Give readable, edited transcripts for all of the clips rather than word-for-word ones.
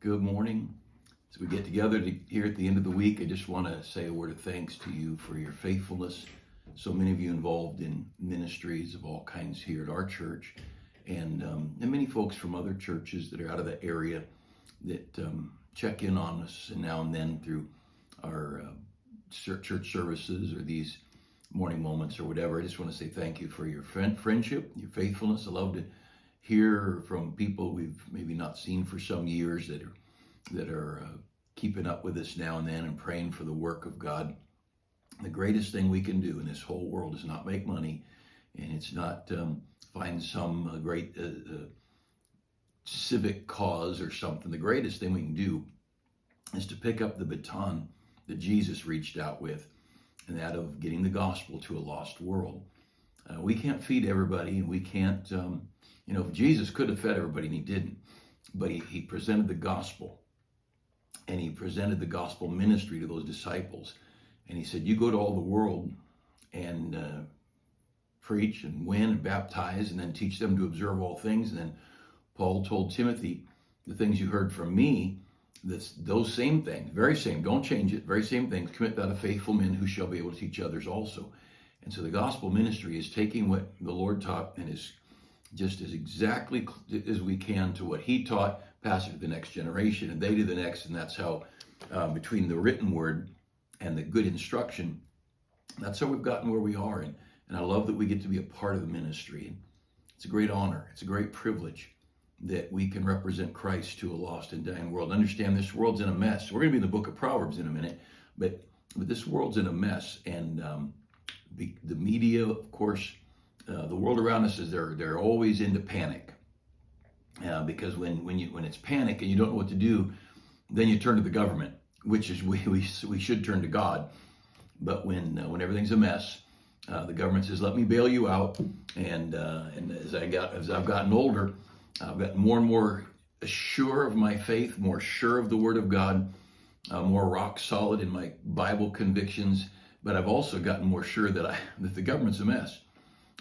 Good morning. As we get together here at the end of the week, I just want to say a word of thanks to you for your faithfulness. So many of you involved in ministries of all kinds here at our church, and many folks from other churches that are out of the area that check in on us and now and then through our church services or these morning moments or whatever. I just want to say thank you for your friendship, your faithfulness. I love to hear from people we've maybe not seen for some years that are keeping up with us now and then and praying for the work of God. The greatest thing we can do in this whole world is not make money, and it's not find some great civic cause or something. The greatest thing we can do is to pick up the baton that Jesus reached out with, and that of getting the gospel to a lost world. We can't feed everybody, and we can't, Jesus could have fed everybody, and he didn't. But he presented the gospel, and he presented the gospel ministry to those disciples. And he said, you go to all the world and preach and win and baptize and then teach them to observe all things. And then Paul told Timothy, the things you heard from me, those same things, very same, don't change it, very same things, commit that to faithful men who shall be able to teach others also. And so the gospel ministry is taking what the Lord taught and is just as exactly as we can to what he taught, pass it to the next generation, and they to the next. And that's how, between the written word and the good instruction, that's how we've gotten where we are. And I love that we get to be a part of the ministry. And it's a great honor. It's a great privilege that we can represent Christ to a lost and dying world. Understand this world's in a mess. We're going to be in the book of Proverbs in a minute, but this world's in a mess. And the media, of course, the world around us they're always into panic, because when it's panic and you don't know what to do, then you turn to the government, which is we should turn to God. But when everything's a mess, the government says, "Let me bail you out." And as I've gotten older, I've gotten more and more sure of my faith, more sure of the Word of God, more rock solid in my Bible convictions. But I've also gotten more sure that the government's a mess.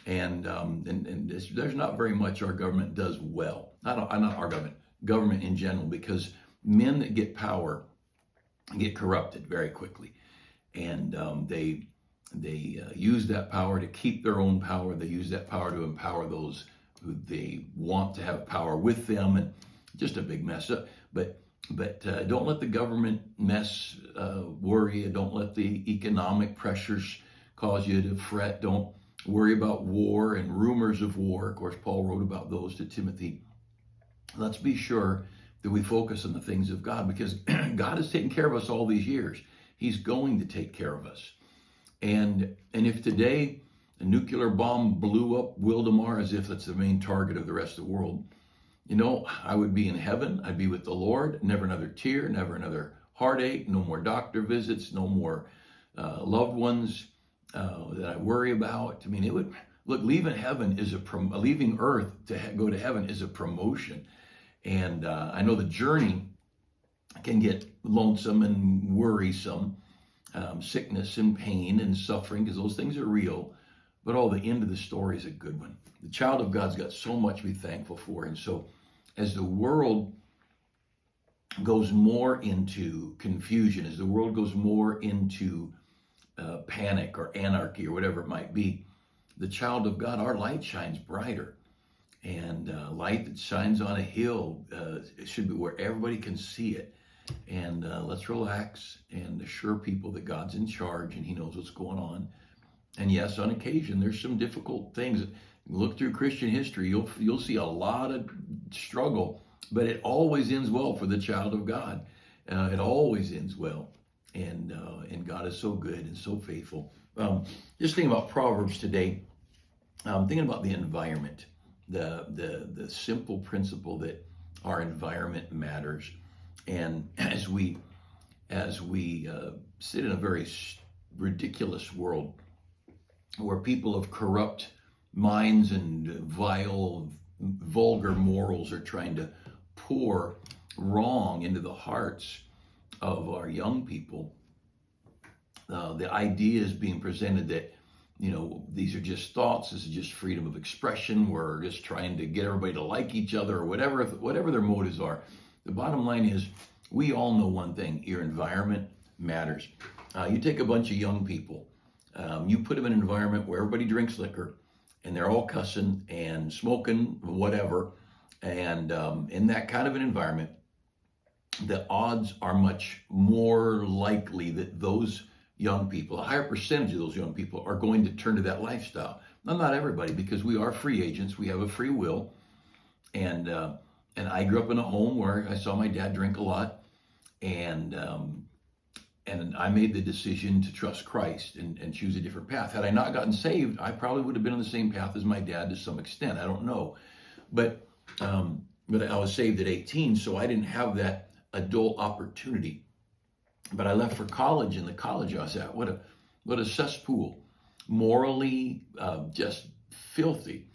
And there's not very much our government does well. Not our government in general, because men that get power get corrupted very quickly, and they use that power to keep their own power. They use that power to empower those who they want to have power with them, and just a big mess up. But don't let the government mess worry you. Don't let the economic pressures cause you to fret. Don't worry about war and rumors of war. Of course, Paul wrote about those to Timothy. Let's be sure that we focus on the things of God, because God has taken care of us all these years. He's going to take care of us. And if today a nuclear bomb blew up Wildomar as if it's the main target of the rest of the world, I would be in heaven. I'd be with the Lord. Never another tear, never another heartache, no more doctor visits, no more loved ones that I worry about. I mean, leaving Earth to go to heaven is a promotion. And I know the journey can get lonesome and worrisome, sickness and pain and suffering, because those things are real. But the end of the story is a good one. The child of God's got so much to be thankful for. And so as the world goes more into confusion, as the world goes more into panic or anarchy or whatever it might be, the child of God, our light shines brighter. And light that shines on a hill, it should be where everybody can see it. And let's relax and assure people that God's in charge and he knows what's going on. And yes, on occasion, there's some difficult things. Look through Christian history, you'll see a lot of struggle, but it always ends well for the child of God. It always ends well. And God is so good and so faithful. Just thinking about Proverbs today, thinking about the environment, the simple principle that our environment matters. And as we sit in a very ridiculous world where people of corrupt minds and vile, vulgar morals are trying to pour wrong into the hearts of our young people, the idea is being presented that these are just thoughts. This is just freedom of expression. We're just trying to get everybody to like each other, or whatever their motives are. The bottom line is, we all know one thing: your environment matters. You take a bunch of young people, you put them in an environment where everybody drinks liquor, and they're all cussing and smoking, whatever, and in that kind of an environment, the odds are much more likely that those young people, a higher percentage of those young people, are going to turn to that lifestyle. Now, not everybody, because we are free agents. We have a free will, and I grew up in a home where I saw my dad drink a lot, and I made the decision to trust Christ and choose a different path. Had I not gotten saved, I probably would have been on the same path as my dad to some extent. I don't know, but I was saved at 18, so I didn't have that adult opportunity. But I left for college, and the college I was at, what a cesspool, morally just filthy,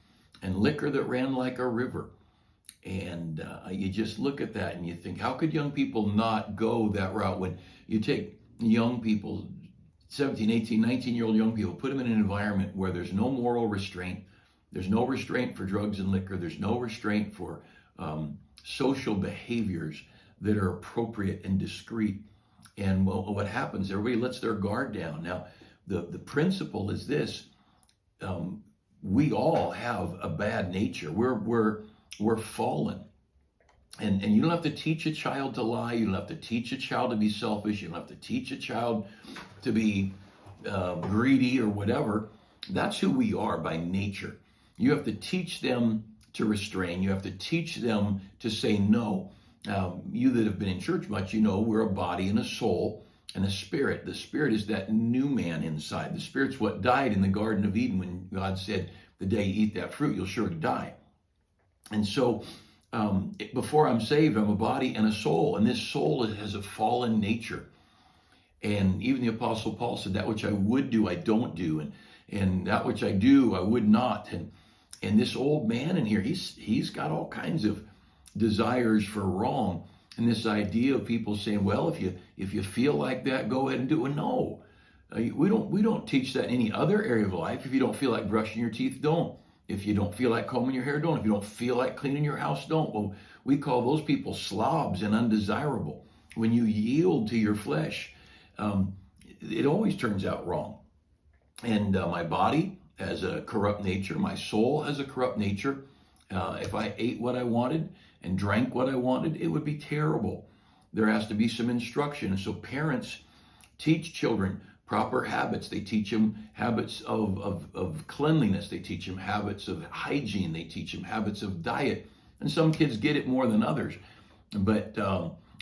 and liquor that ran like a river. And you just look at that and you think, how could young people not go that route? When you take young people, 17, 18, 19-year-old young people, put them in an environment where there's no moral restraint, there's no restraint for drugs and liquor, there's no restraint for social behaviors that are appropriate and discreet. And what happens? Everybody lets their guard down. Now, the principle is this: we all have a bad nature. We're fallen, and you don't have to teach a child to lie. You don't have to teach a child to be selfish. You don't have to teach a child to be greedy or whatever. That's who we are by nature. You have to teach them to restrain. You have to teach them to say no. You that have been in church much, you know we're a body and a soul and a spirit. The spirit is that new man inside. The spirit's what died in the Garden of Eden when God said, the day you eat that fruit, you'll surely die. And so before I'm saved, I'm a body and a soul. And this soul has a fallen nature. And even the Apostle Paul said, that which I would do, I don't do. And that which I do, I would not. And this old man in here, he's got all kinds of desires for wrong, and this idea of people saying, well, if you feel like that, go ahead and do it. No, we don't teach that in any other area of life. If you don't feel like brushing your teeth, don't. If you don't feel like combing your hair, don't. If you don't feel like cleaning your house, don't. Well, we call those people slobs and undesirable. When you yield to your flesh, it always turns out wrong. And my body has a corrupt nature. My soul has a corrupt nature. If I ate what I wanted and drank what I wanted, it would be terrible. There has to be some instruction. And so parents teach children proper habits. They teach them habits of cleanliness. They teach them habits of hygiene. They teach them habits of diet. And some kids get it more than others. But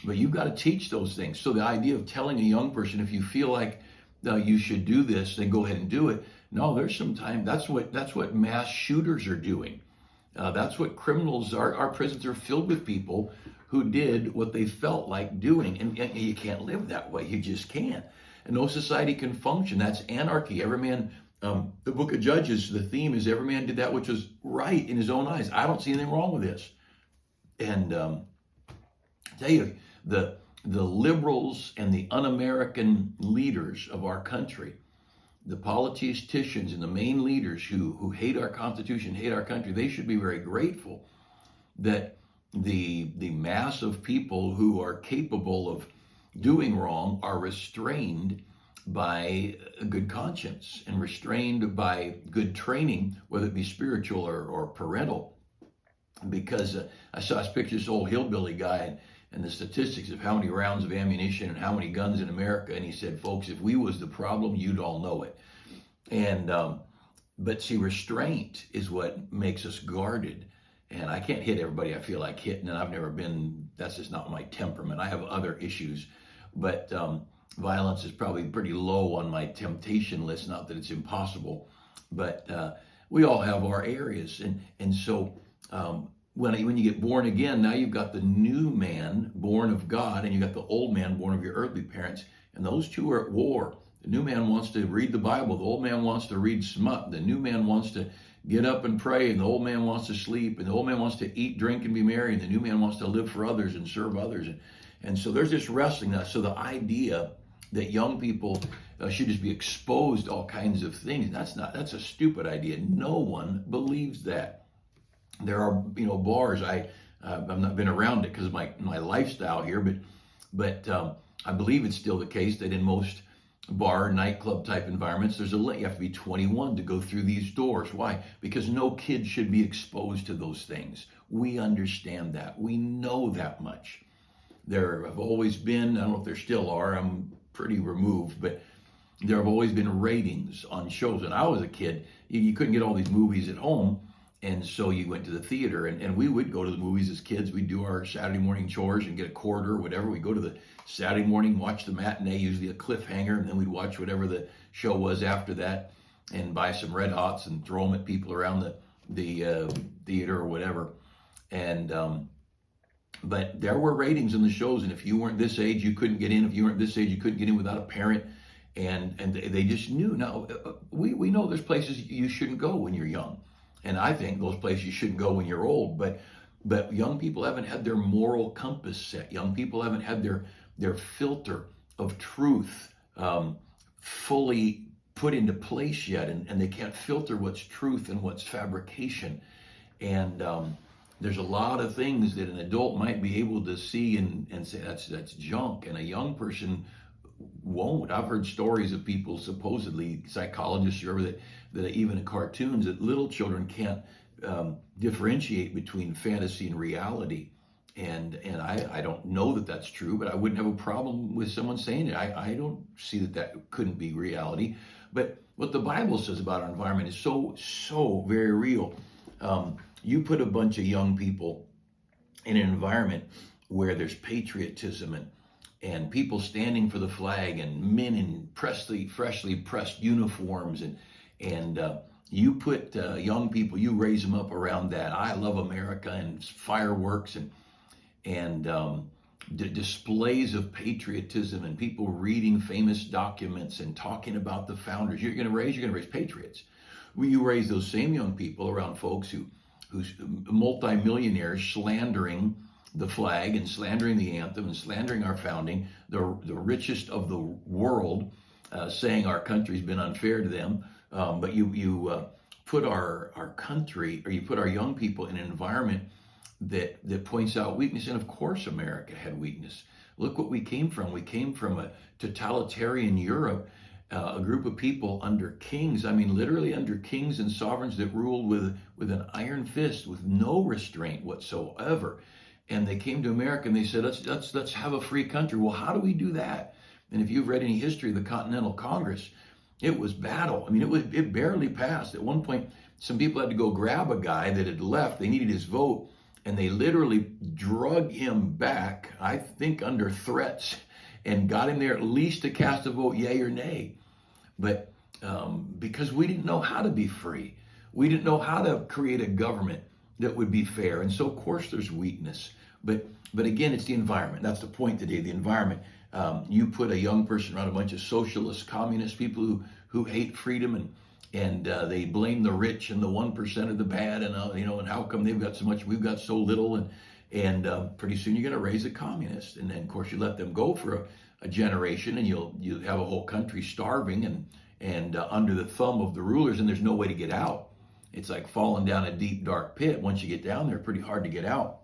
you've got to teach those things. So the idea of telling a young person, if you feel like you should do this, then go ahead and do it. No, there's some time. That's what mass shooters are doing. That's what criminals are. Our prisons are filled with people who did what they felt like doing. And you can't live that way. You just can't. And no society can function. That's anarchy. Every man, the book of Judges, the theme is every man did that which was right in his own eyes. I don't see anything wrong with this. And I tell you, the liberals and the un-American leaders of our country, the politicians and the main leaders who hate our Constitution, hate our country, they should be very grateful that the mass of people who are capable of doing wrong are restrained by a good conscience and restrained by good training, whether it be spiritual or parental. Because I saw this picture of this old hillbilly guy and the statistics of how many rounds of ammunition and how many guns in America. And he said, folks, if we was the problem, you'd all know it. And, but see, restraint is what makes us guarded. And I can't hit everybody I feel like hitting, and I've never been, that's just not my temperament. I have other issues, but violence is probably pretty low on my temptation list. Not that it's impossible, but we all have our areas. And so when you get born again, now you've got the new man born of God, and you've got the old man born of your earthly parents, and those two are at war. The new man wants to read the Bible. The old man wants to read smut. The new man wants to get up and pray, and the old man wants to sleep, and the old man wants to eat, drink, and be merry, and the new man wants to live for others and serve others. And so there's this wrestling now. So the idea that young people should just be exposed to all kinds of things, that's a stupid idea. No one believes that. There are, bars. I I've not been around it because of my lifestyle here, but I believe it's still the case that in most bar, nightclub type environments, you have to be 21 to go through these doors. Why? Because no kid should be exposed to those things. We understand that. We know that much. There have always been, I don't know if there still are, I'm pretty removed, but there have always been ratings on shows. When I was a kid, you couldn't get all these movies at home, and so you went to the theater, and we would go to the movies as kids. We'd do our Saturday morning chores and get a quarter or whatever. We'd go to the Saturday morning, watch the matinee, usually a cliffhanger, and then we'd watch whatever the show was after that and buy some Red Hots and throw them at people around the theater or whatever. And but there were ratings in the shows, and if you weren't this age, you couldn't get in. If you weren't this age, you couldn't get in without a parent. And they just knew. Now, we know there's places you shouldn't go when you're young. And I think those places you shouldn't go when you're old. But young people haven't had their moral compass set. Young people haven't had their filter of truth fully put into place yet. And they can't filter what's truth and what's fabrication. And there's a lot of things that an adult might be able to see and say that's junk, and a young person won't. I've heard stories of people, supposedly psychologists or whatever, that even in cartoons, that little children can't differentiate between fantasy and reality. And I don't know that that's true, but I wouldn't have a problem with someone saying it. I don't see that couldn't be reality. But what the Bible says about our environment is so very real. You put a bunch of young people in an environment where there's patriotism and people standing for the flag and men in freshly pressed uniforms and you put young people, you raise them up around that. I love America and fireworks and displays of patriotism and people reading famous documents and talking about the founders. You're going to raise patriots. When you raise those same young people around folks who's multimillionaires slandering the flag and slandering the anthem and slandering our founding, the richest of the world, saying our country's been unfair to them. But you put our country, or you put our young people in an environment that points out weakness. And of course, America had weakness. Look what we came from. We came from a totalitarian Europe, a group of people under kings. I mean, literally under kings and sovereigns that ruled with an iron fist, with no restraint whatsoever. And they came to America and they said, let's have a free country. Well, how do we do that? And if you've read any history of the Continental Congress, it was battle. I mean, it barely passed. At one point, some people had to go grab a guy that had left. They needed his vote, and they literally drug him back, I think under threats, and got him there at least to cast a vote, yay or nay. But because we didn't know how to be free. We didn't know how to create a government that would be fair. And so, of course, there's weakness. But again, it's the environment. That's the point today, the environment. You put a young person around a bunch of socialist, communist people who hate freedom and they blame the rich and the 1% of the bad, and and how come they've got so much, we've got so little, and pretty soon you're going to raise a communist. And then, of course, you let them go for a generation, and you'll have a whole country starving and under the thumb of the rulers, and there's no way to get out. It's like falling down a deep, dark pit. Once you get down there, pretty hard to get out.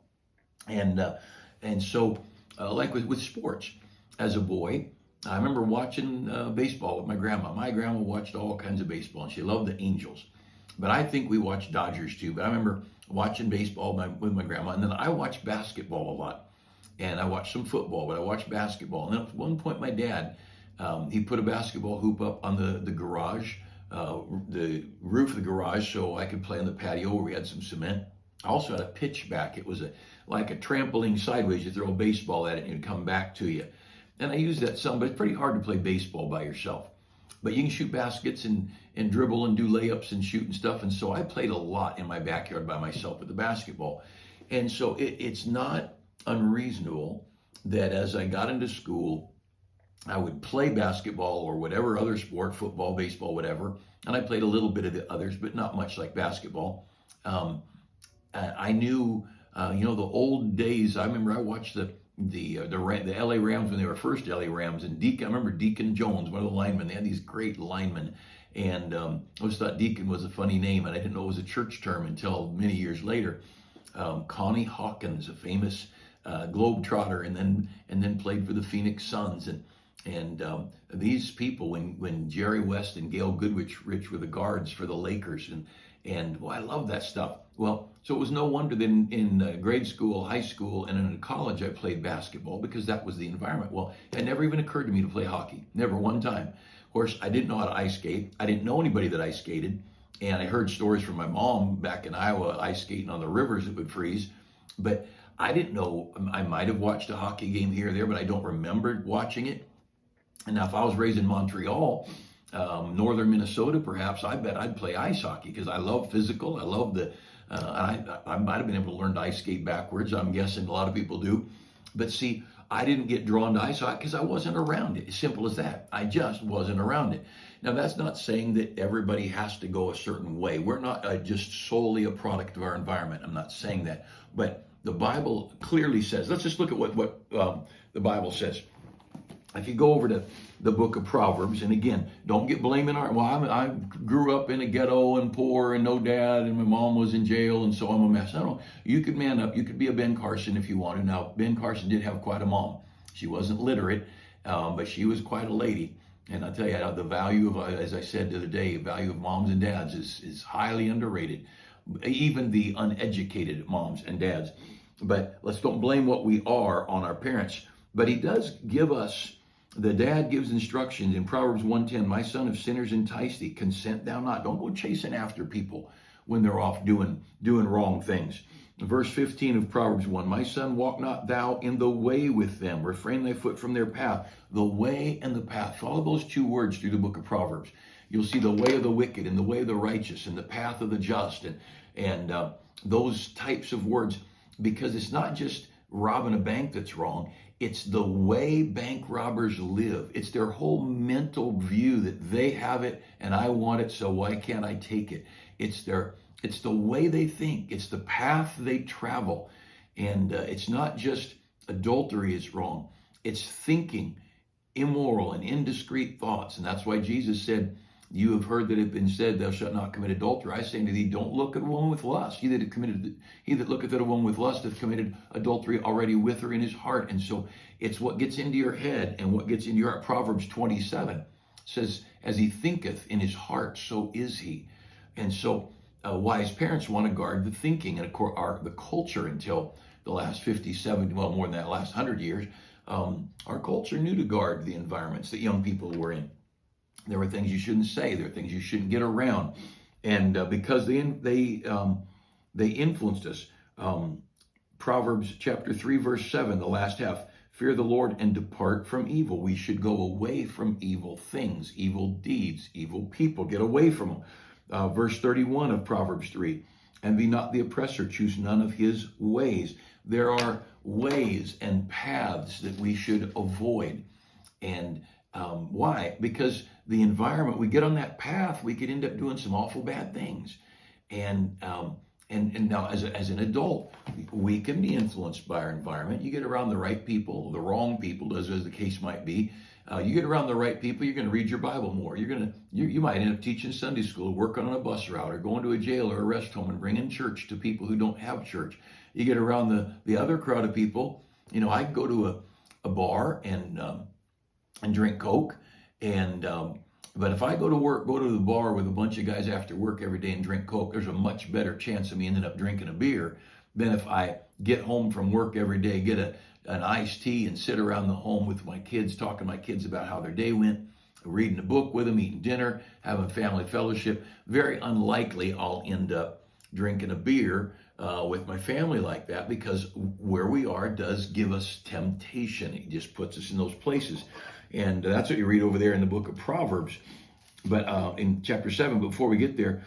And so, like with sports, as a boy, I remember watching baseball with my grandma. My grandma watched all kinds of baseball, and she loved the Angels. But I think we watched Dodgers too. But I remember watching baseball with my grandma, and then I watched basketball a lot. And I watched some football, but I watched basketball. And then at one point, my dad, he put a basketball hoop up on the garage, the roof of the garage, so I could play on the patio where we had some cement. I also had a pitchback. It was like a trampoline sideways. You throw a baseball at it and it'd come back to you. And I used that some, but it's pretty hard to play baseball by yourself. But you can shoot baskets and dribble and do layups and shoot and stuff. And so I played a lot in my backyard by myself with the basketball. And so it's not unreasonable that as I got into school, I would play basketball or whatever other sport, football, baseball, whatever. And I played a little bit of the others, but not much like basketball. I knew, the old days. I remember I watched the LA Rams when they were first LA Rams, and I remember Deacon Jones, one of the linemen. They had these great linemen, and I always thought Deacon was a funny name, and I didn't know it was a church term until many years later. Connie Hawkins, a famous globetrotter, and then played for the Phoenix Suns. And these people, when Jerry West and Gail Goodrich were the guards for the Lakers, and well, I love that stuff. Well, so it was no wonder that in grade school, high school, and in college I played basketball, because that was the environment. Well, it never even occurred to me to play hockey. Never one time. Of course, I didn't know how to ice skate. I didn't know anybody that ice skated. And I heard stories from my mom back in Iowa, ice skating on the rivers that would freeze. But I didn't know. I might have watched a hockey game here or there, but I don't remember watching it. And now if I was raised in Montreal, northern Minnesota, perhaps, I bet I'd play ice hockey, because I love physical. I love I might have been able to learn to ice skate backwards. I'm guessing a lot of people do. But see, I didn't get drawn to ice hockey because I wasn't around it. As simple as that. I just wasn't around it. Now, that's not saying that everybody has to go a certain way. We're not just solely a product of our environment. I'm not saying that. But the Bible clearly says, let's just look at what the Bible says. If you go over to the book of Proverbs, and again, don't get blaming I grew up in a ghetto and poor and no dad, and my mom was in jail, and so I'm a mess. No, you could man up. You could be a Ben Carson if you wanted. Now, Ben Carson did have quite a mom. She wasn't literate, but she was quite a lady. And I tell you, the value of, as I said the other day, the value of moms and dads is highly underrated. Even the uneducated moms and dads. But let's don't blame what we are on our parents. But he does give us, the dad gives instructions in Proverbs 1:10, my son, if sinners entice thee, consent thou not. Don't go chasing after people when they're off doing wrong things. Verse 15 of Proverbs 1, my son, walk not thou in the way with them. Refrain thy foot from their path. The way and the path. Follow those two words through the book of Proverbs. You'll see the way of the wicked and the way of the righteous and the path of the just and those types of words, because it's not just robbing a bank that's wrong. It's the way bank robbers live. It's their whole mental view that they have it and I want it, so why can't I take it? It's the way they think. It's the path they travel. And it's not just adultery is wrong. It's thinking immoral and indiscreet thoughts. And that's why Jesus said, you have heard that it has been said, thou shalt not commit adultery. I say unto thee, don't look at a woman with lust. He that looketh at a woman with lust hath committed adultery already with her in his heart. And so it's what gets into your head and what gets into your heart. Proverbs 27 says, as he thinketh in his heart, so is he. And so wise parents want to guard the thinking. And of course, the culture until the last 50, 70, well, more than that, last 100 years, our culture knew to guard the environments that young people were in. There were things you shouldn't say. There were things you shouldn't get around. And because they influenced us. Proverbs chapter 3, verse 7, the last half, fear the Lord and depart from evil. We should go away from evil things, evil deeds, evil people. Get away from them. Verse 31 of Proverbs 3, envy not the oppressor, choose none of his ways. There are ways and paths that we should avoid. And why? Because the environment, we get on that path, we could end up doing some awful bad things. And now as an adult, we can be influenced by our environment. You get around the right people, the wrong people, as the case might be. You get around the right people, you're going to read your Bible more. You might end up teaching Sunday school, working on a bus route, or going to a jail or a rest home and bringing church to people who don't have church. You get around the other crowd of people. I could go to a bar and drink Coke, but if I go to the bar with a bunch of guys after work every day and drink Coke, there's a much better chance of me ending up drinking a beer than if I get home from work every day, get an iced tea and sit around the home with my kids, talking to my kids about how their day went, reading a book with them, eating dinner, having family fellowship. Very unlikely I'll end up drinking a beer with my family like that, because where we are does give us temptation. It just puts us in those places. And that's what you read over there in the book of Proverbs. But in chapter 7, before we get there,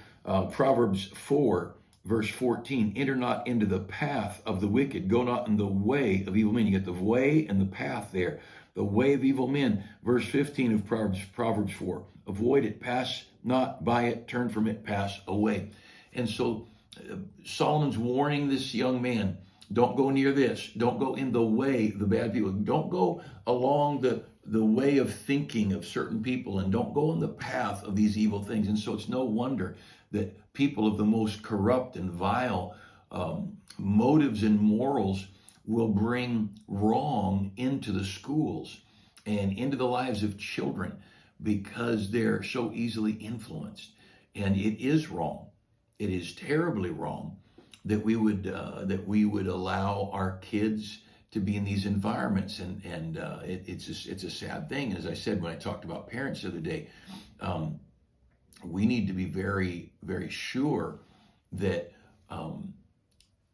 Proverbs 4, verse 14, enter not into the path of the wicked, go not in the way of evil men. You get the way and the path there. The way of evil men. Verse 15 of Proverbs 4, avoid it, pass not by it, turn from it, pass away. And so Solomon's warning this young man, don't go near this. Don't go in the way of the bad people. Don't go along the way of thinking of certain people, and don't go on the path of these evil things. And so it's no wonder that people of the most corrupt and vile motives and morals will bring wrong into the schools and into the lives of children because they're so easily influenced. And it is wrong. It is terribly wrong that we would allow our kids to be in these environments, and it's a sad thing. As I said when I talked about parents the other day, we need to be very, very sure that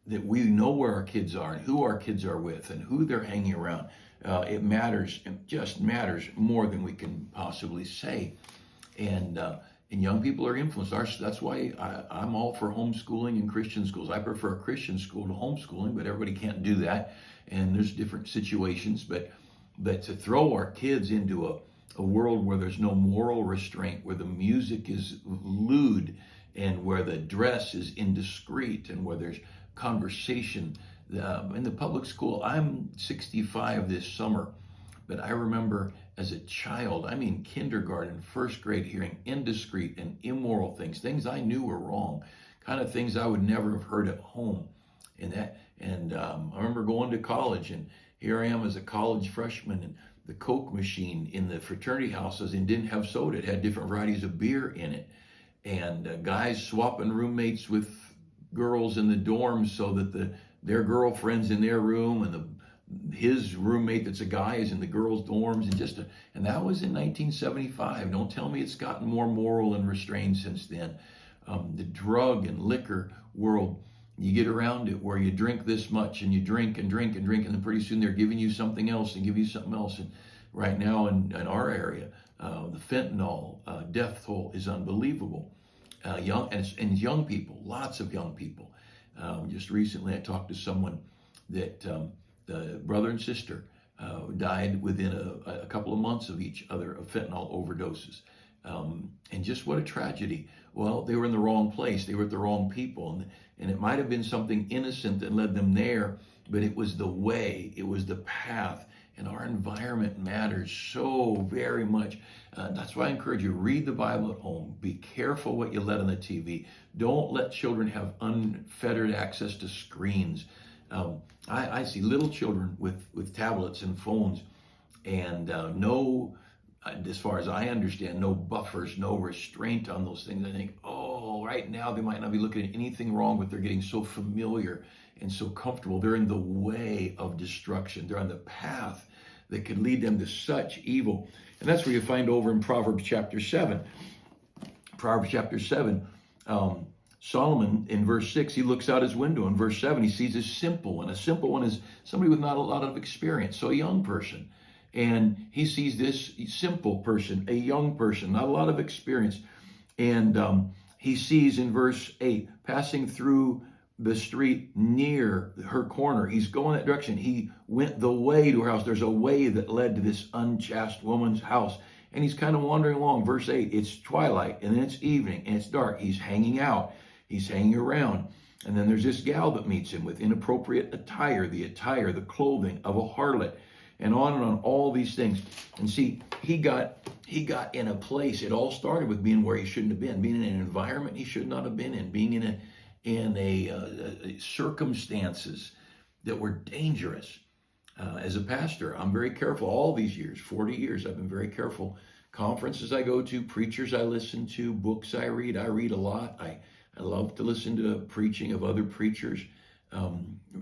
that we know where our kids are and who our kids are with and who they're hanging around. It matters, it just matters more than we can possibly say. And young people are influenced. That's why I'm all for homeschooling and Christian schools. I prefer a Christian school to homeschooling, but everybody can't do that. And there's different situations. But to throw our kids into a world where there's no moral restraint, where the music is lewd, and where the dress is indiscreet, and where there's conversation in the public school. I'm 65 this summer, but I remember as a child, I mean kindergarten, first grade, hearing indiscreet and immoral things I knew were wrong, kind of things I would never have heard at home. And I remember going to college, and here I am as a college freshman, and the Coke machine in the fraternity houses and didn't have soda. It had different varieties of beer in it. And guys swapping roommates with girls in the dorms so that their girlfriends in their room, and his roommate that's a guy is in the girls' dorms, and that was in 1975. Don't tell me it's gotten more moral and restrained since then. The drug and liquor world, you get around it where you drink this much and you drink and drink and drink, and then pretty soon they're giving you something else and giving you something else. And right now in our area, the fentanyl death toll is unbelievable. Young people, lots of young people. Just recently, I talked to someone that the brother and sister died within a couple of months of each other of fentanyl overdoses. And just what a tragedy. Well, they were in the wrong place. They were with the wrong people. And it might have been something innocent that led them there, but it was the way, it was the path. And our environment matters so very much. That's why I encourage you, read the Bible at home. Be careful what you let on the TV. Don't let children have unfettered access to screens. I see little children with tablets and phones, and no, as far as I understand, no buffers, no restraint on those things. I think, oh, right now they might not be looking at anything wrong, but they're getting so familiar and so comfortable. They're in the way of destruction. They're on the path that could lead them to such evil. And that's where you find over in Proverbs chapter 7. Proverbs chapter 7, Solomon in verse 6, he looks out his window. In verse 7, he sees a simple one. A simple one is somebody with not a lot of experience, so a young person. And he sees this simple person, a young person, not a lot of experience. And he sees in verse 8, passing through the street near her corner. He's going that direction. He went the way to her house. There's a way that led to this unchaste woman's house. And he's kind of wandering along. Verse 8, it's twilight, and then it's evening, and it's dark. He's hanging out. He's hanging around. And then there's this gal that meets him with inappropriate attire, the clothing of a harlot, and on, all these things. And see, he got in a place. It all started with being where he shouldn't have been, being in an environment he should not have been in, being in circumstances that were dangerous. As a pastor, I'm very careful all these years, 40 years, I've been very careful. Conferences I go to, preachers I listen to, books I read a lot. I love to listen to preaching of other preachers.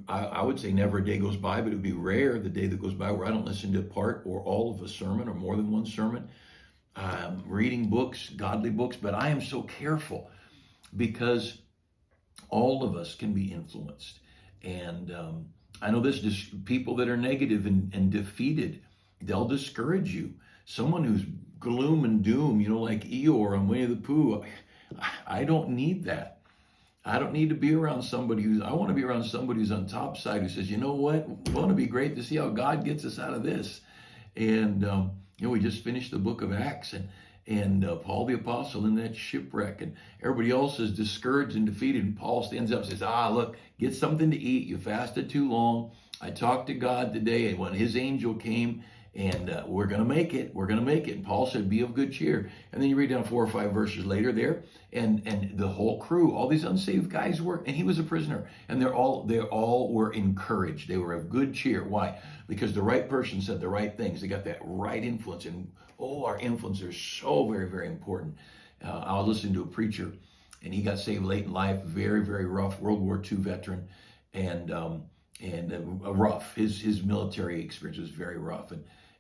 I would say never a day goes by, but it would be rare the day that goes by where I don't listen to part or all of a sermon or more than one sermon. Reading books, godly books, but I am so careful because all of us can be influenced. And I know this, people that are negative and defeated, they'll discourage you. Someone who's gloom and doom, like Eeyore on Winnie the Pooh, I don't need that. I don't need to be around somebody I want to be around somebody who's on top side, who says, you know what, won't it be great to see how God gets us out of this? And, we just finished the book of Acts, and Paul the Apostle in that shipwreck, and everybody else is discouraged and defeated. And Paul stands up and says, look, get something to eat. You fasted too long. I talked to God today, and when his angel came And we're going to make it. We're going to make it. And Paul said, be of good cheer. And then you read down 4 or 5 verses later there, and the whole crew, all these unsaved guys were, and he was a prisoner. And they all were encouraged. They were of good cheer. Why? Because the right person said the right things. They got that right influence. And our influence is so very, very important. I was listening to a preacher, and he got saved late in life, very, very rough, World War II veteran, and rough. His military experience was very rough.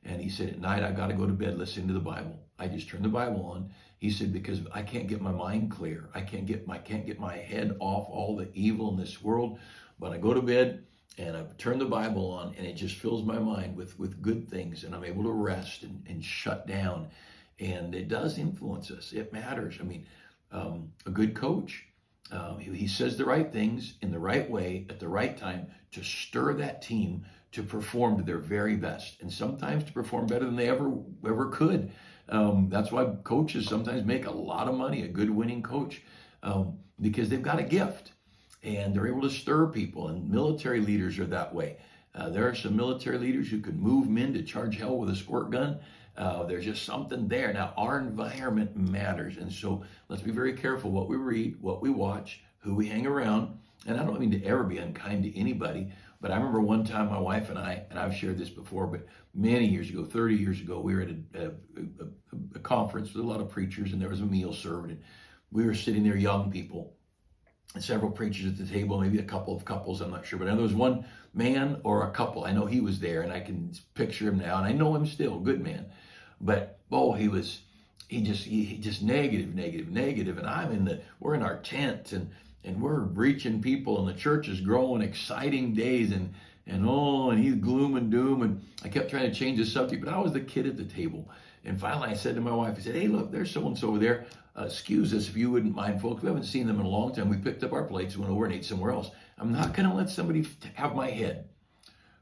And he said, at night, I got to go to bed listening to the Bible. I just turn the Bible on. He said, because I can't get my mind clear. I can't get my head off all the evil in this world. But I go to bed and I turn the Bible on, and it just fills my mind with good things. And I'm able to rest and shut down. And it does influence us. It matters. I mean, a good coach, he says the right things in the right way at the right time to stir that team to perform to their very best, and sometimes to perform better than they ever could. That's why coaches sometimes make a lot of money, a good winning coach, because they've got a gift and they're able to stir people. And military leaders are that way. There are some military leaders who can move men to charge hell with a squirt gun. There's just something there. Now, our environment matters. And so let's be very careful what we read, what we watch, who we hang around. And I don't mean to ever be unkind to anybody, but I remember one time my wife and I've shared this before, but many years ago, 30 years ago, we were at a conference with a lot of preachers, and there was a meal served. And we were sitting there, young people, and several preachers at the table, maybe a couple of couples, I'm not sure. But there was one man or a couple. I know he was there, and I can picture him now, and I know him still, good man. But he just negative. And we're in our tent, and we're reaching people, and the church is growing, exciting days, and he's gloom and doom. And I kept trying to change the subject, but I was the kid at the table. And finally I said to my wife, I said, hey, look, there's so-and-so over there. Excuse us if you wouldn't mind, folks. We haven't seen them in a long time. We picked up our plates, went over and ate somewhere else. I'm not going to let somebody have my head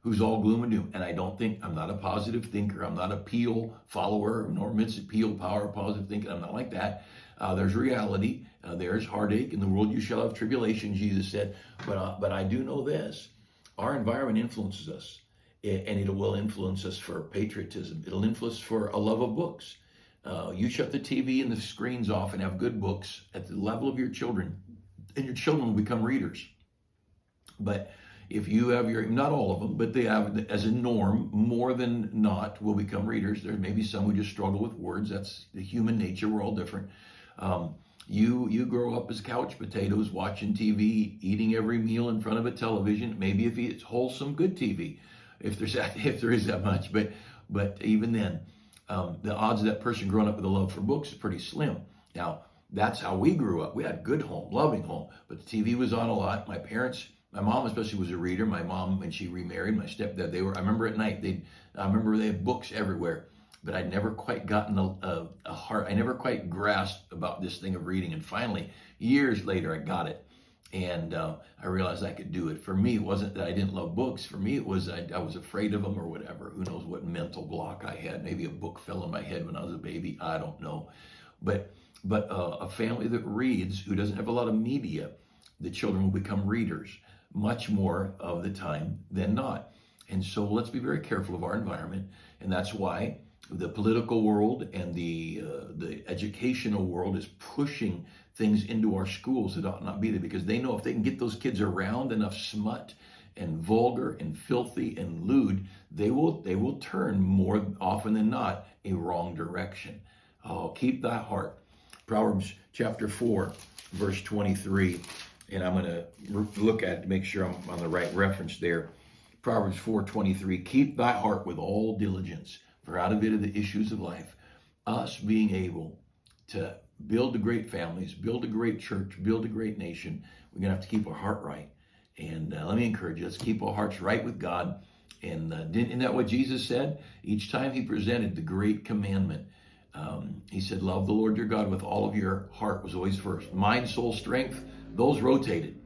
who's all gloom and doom. And I'm not a positive thinker. I'm not a Peel follower, nor Vincent Peel power of positive thinking. I'm not like that. There's reality. There's heartache. In the world you shall have tribulation, Jesus said. But I do know this. Our environment influences us. And it will influence us for patriotism. It'll influence for a love of books. You shut the TV and the screens off and have good books at the level of your children, and your children will become readers. But if you have not all of them, but they have, as a norm, more than not will become readers. There may be some who just struggle with words. That's the human nature. We're all different. You grow up as couch potatoes, watching TV, eating every meal in front of a television. Maybe if it's wholesome, good TV, if there is that much. But even then, the odds of that person growing up with a love for books is pretty slim. Now, that's how we grew up. We had a good home, loving home, but the TV was on a lot. My mom especially was a reader. My mom, when she remarried, my stepdad, I remember at night, they had books everywhere, but I'd never quite gotten a heart. I never quite grasped about this thing of reading. And finally, years later, I got it. And I realized I could do it. For me, it wasn't that I didn't love books. For me, it was I was afraid of them or whatever. Who knows what mental block I had. Maybe a book fell in my head when I was a baby. I don't know. But a family that reads, who doesn't have a lot of media, the children will become readers much more of the time than not. And so let's be very careful of our environment. And that's why the political world and the educational world is pushing things into our schools that ought not be there, because they know if they can get those kids around enough smut and vulgar and filthy and lewd, they will turn more often than not a wrong direction. Oh, keep thy heart. Proverbs chapter 4, verse 23. And I'm going to look at it to make sure I'm on the right reference there. Proverbs 4:23. Keep thy heart with all diligence, for out of it are the issues of life. Us being able to build the great families, build a great church, build a great nation, we're going to have to keep our heart right. And let me encourage you, let's keep our hearts right with God. And isn't that what Jesus said? Each time he presented the great commandment, he said, love the Lord your God with all of your heart was always first. Mind, soul, strength, those rotated,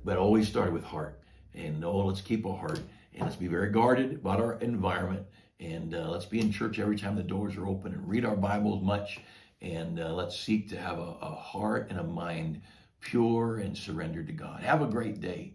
but always started with heart. And let's keep our heart, and let's be very guarded about our environment. And let's be in church every time the doors are open and read our Bibles much. And let's seek to have a heart and a mind pure and surrendered to God. Have a great day.